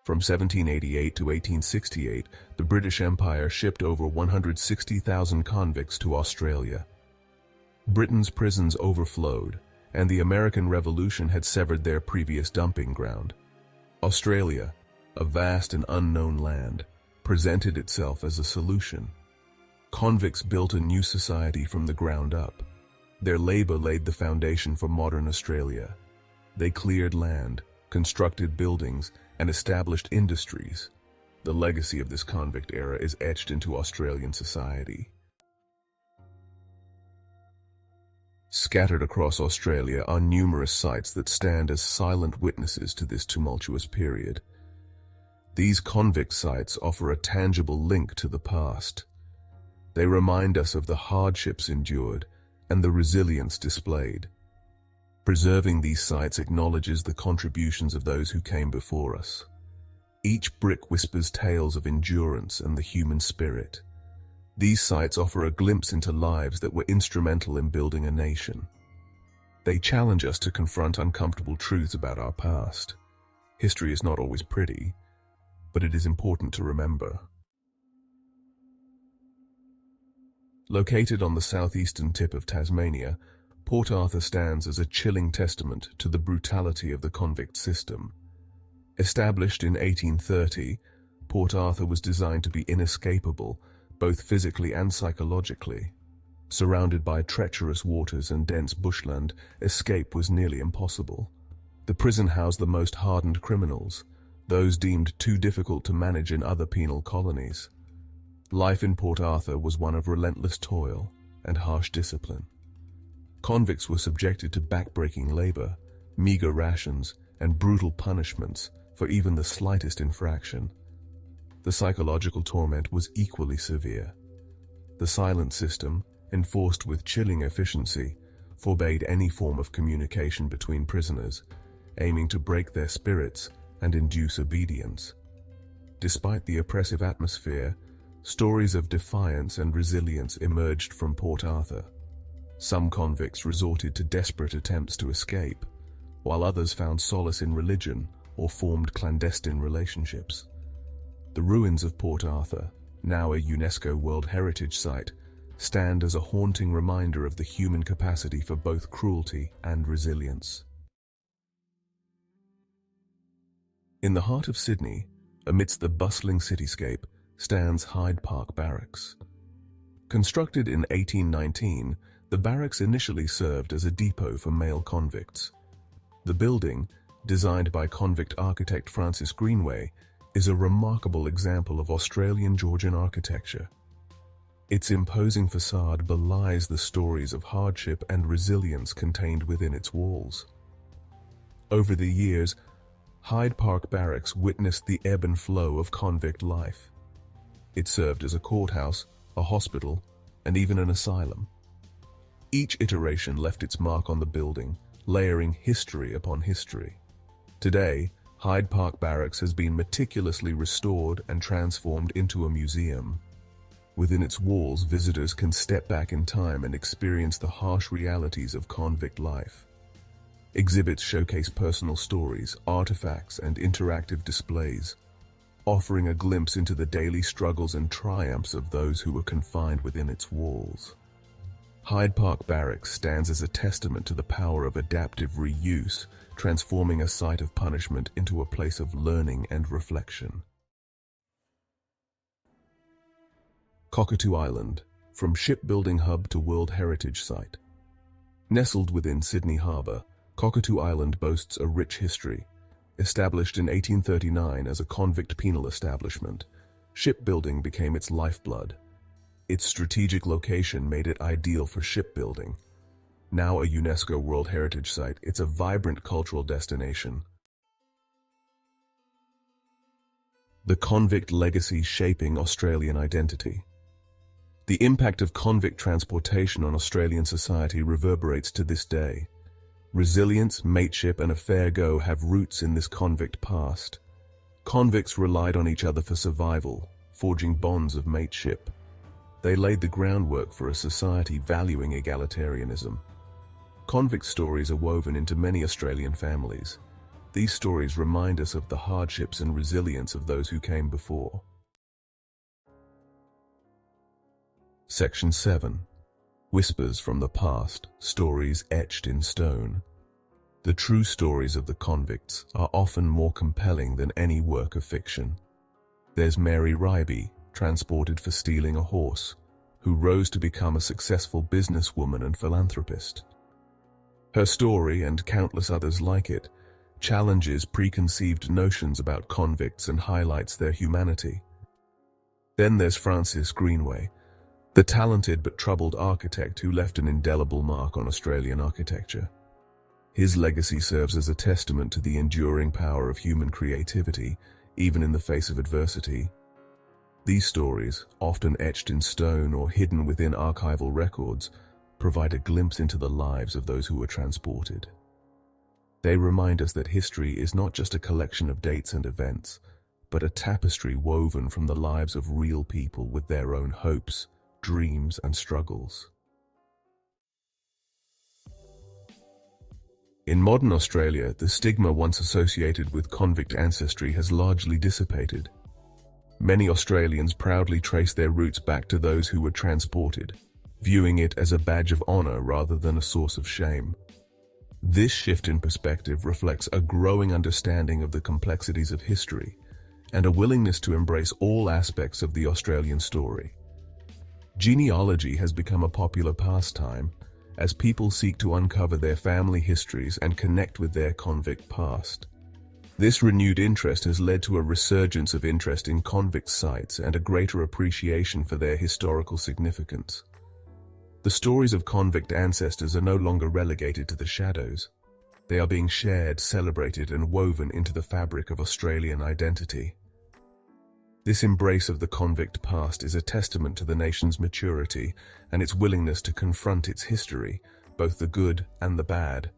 From 1788 to 1868, the British Empire shipped over 160,000 convicts to Australia. Britain's prisons overflowed, and the American Revolution had severed their previous dumping ground. Australia, a vast and unknown land, presented itself as a solution. Convicts built a new society from the ground up. Their labor laid the foundation for modern Australia. They cleared land, constructed buildings, and established industries. The legacy of this convict era is etched into Australian society. Scattered across Australia are numerous sites that stand as silent witnesses to this tumultuous period. These convict sites offer a tangible link to the past. They remind us of the hardships endured and the resilience displayed. Preserving these sites acknowledges the contributions of those who came before us. Each brick whispers tales of endurance and the human spirit. These sites offer a glimpse into lives that were instrumental in building a nation. They challenge us to confront uncomfortable truths about our past. History is not always pretty, but it is important to remember. Located on the southeastern tip of Tasmania, Port Arthur stands as a chilling testament to the brutality of the convict system. Established in 1830, Port Arthur was designed to be inescapable, both physically and psychologically. Surrounded by treacherous waters and dense bushland, escape was nearly impossible. The prison housed the most hardened criminals, those deemed too difficult to manage in other penal colonies. Life in Port Arthur was one of relentless toil and harsh discipline. Convicts were subjected to backbreaking labor, meager rations, and brutal punishments for even the slightest infraction. The psychological torment was equally severe. The silent system, enforced with chilling efficiency, forbade any form of communication between prisoners, aiming to break their spirits and induce obedience. Despite the oppressive atmosphere, stories of defiance and resilience emerged from Port Arthur. Some convicts resorted to desperate attempts to escape, while others found solace in religion or formed clandestine relationships. The ruins of Port Arthur, now a UNESCO World Heritage Site, stand as a haunting reminder of the human capacity for both cruelty and resilience. In the heart of Sydney, amidst the bustling cityscape, stands Hyde Park Barracks. Constructed in 1819, the barracks initially served as a depot for male convicts. The building, designed by convict architect Francis Greenway, is a remarkable example of Australian Georgian architecture. Its imposing facade belies the stories of hardship and resilience contained within its walls. Over the years, Hyde Park Barracks witnessed the ebb and flow of convict life. It served as a courthouse, a hospital, and even an asylum. Each iteration left its mark on the building, layering history upon history. Today, Hyde Park Barracks has been meticulously restored and transformed into a museum. Within its walls, visitors can step back in time and experience the harsh realities of convict life. Exhibits showcase personal stories, artifacts, and interactive displays, offering a glimpse into the daily struggles and triumphs of those who were confined within its walls. Hyde Park Barracks stands as a testament to the power of adaptive reuse, transforming a site of punishment into a place of learning and reflection. Kakatu Island, from shipbuilding hub to World Heritage Site. Nestled within Sydney Harbour, Kakatu Island boasts a rich history. Established in 1839 as a convict penal establishment, shipbuilding became its lifeblood. Its strategic location made it ideal for shipbuilding. Now a UNESCO World Heritage Site, it's a vibrant cultural destination. The Convict Legacy shaping Australian identity. The impact of convict transportation on Australian society reverberates to this day. Resilience, mateship, and a fair go have roots in this convict past. Convicts relied on each other for survival, forging bonds of mateship. They laid the groundwork for a society valuing egalitarianism. Convict stories are woven into many Australian families. These stories remind us of the hardships and resilience of those who came before. Section 7. Whispers from the Past, Stories Etched in Stone. The true stories of the convicts are often more compelling than any work of fiction. There's Mary Ryby, transported for stealing a horse, who rose to become a successful businesswoman and philanthropist. Her story, and countless others like it, challenges preconceived notions about convicts and highlights their humanity. Then there's Francis Greenway, the talented but troubled architect who left an indelible mark on Australian architecture. His legacy serves as a testament to the enduring power of human creativity, even in the face of adversity. These stories, often etched in stone or hidden within archival records, provide a glimpse into the lives of those who were transported. They remind us that history is not just a collection of dates and events, but a tapestry woven from the lives of real people with their own hopes, dreams, and struggles. In modern Australia, the stigma once associated with convict ancestry has largely dissipated. Many Australians proudly trace their roots back to those who were transported, viewing it as a badge of honour rather than a source of shame. This shift in perspective reflects a growing understanding of the complexities of history and a willingness to embrace all aspects of the Australian story. Genealogy has become a popular pastime, as people seek to uncover their family histories and connect with their convict past. This renewed interest has led to a resurgence of interest in convict sites and a greater appreciation for their historical significance. The stories of convict ancestors are no longer relegated to the shadows. They are being shared, celebrated, and woven into the fabric of Australian identity. This embrace of the convict past is a testament to the nation's maturity and its willingness to confront its history, both the good and the bad.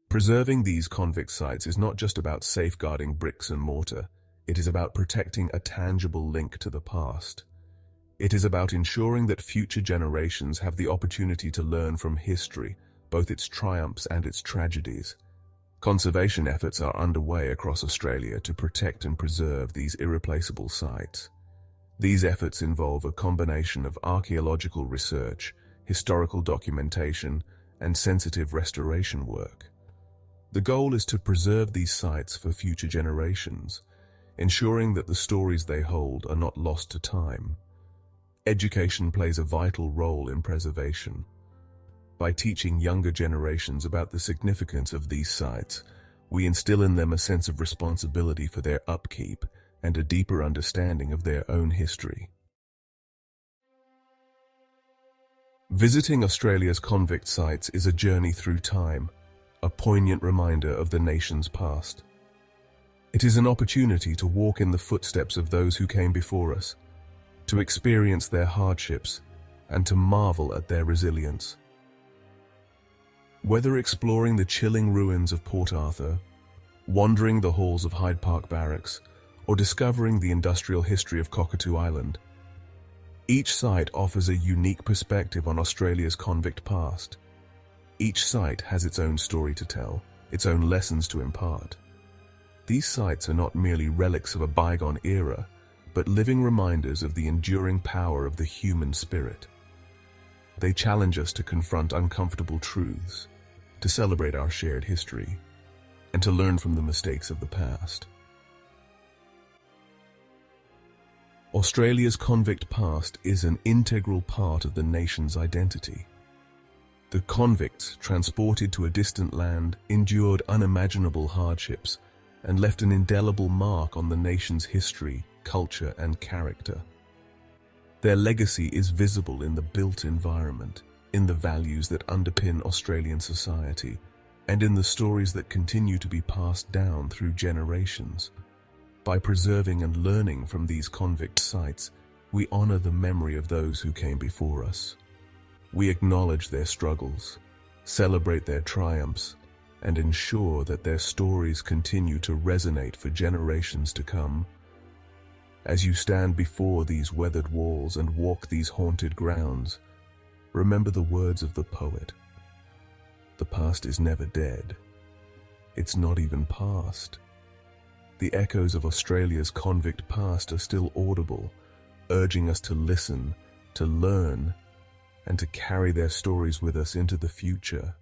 Preserving these convict sites is not just about safeguarding bricks and mortar, it is about protecting a tangible link to the past. It is about ensuring that future generations have the opportunity to learn from history, both its triumphs and its tragedies. Conservation efforts are underway across Australia to protect and preserve these irreplaceable sites. These efforts involve a combination of archaeological research, historical documentation, and sensitive restoration work. The goal is to preserve these sites for future generations, ensuring that the stories they hold are not lost to time. Education plays a vital role in preservation. By teaching younger generations about the significance of these sites, we instill in them a sense of responsibility for their upkeep and a deeper understanding of their own history. Visiting Australia's convict sites is a journey through time, a poignant reminder of the nation's past. It is an opportunity to walk in the footsteps of those who came before us, to experience their hardships, and to marvel at their resilience. Whether exploring the chilling ruins of Port Arthur, wandering the halls of Hyde Park Barracks, or discovering the industrial history of Kakatu Island, each site offers a unique perspective on Australia's convict past. Each site has its own story to tell, its own lessons to impart. These sites are not merely relics of a bygone era, but living reminders of the enduring power of the human spirit. They challenge us to confront uncomfortable truths, to celebrate our shared history, and to learn from the mistakes of the past. Australia's convict past is an integral part of the nation's identity. The convicts, transported to a distant land, endured unimaginable hardships and left an indelible mark on the nation's history, culture, and character. Their legacy is visible in the built environment, in the values that underpin Australian society, and in the stories that continue to be passed down through generations. By preserving and learning from these convict sites, we honor the memory of those who came before us. We acknowledge their struggles, celebrate their triumphs, and ensure that their stories continue to resonate for generations to come. As you stand before these weathered walls and walk these haunted grounds, remember the words of the poet. The past is never dead. It's not even past. The echoes of Australia's convict past are still audible, urging us to listen, to learn, and to carry their stories with us into the future.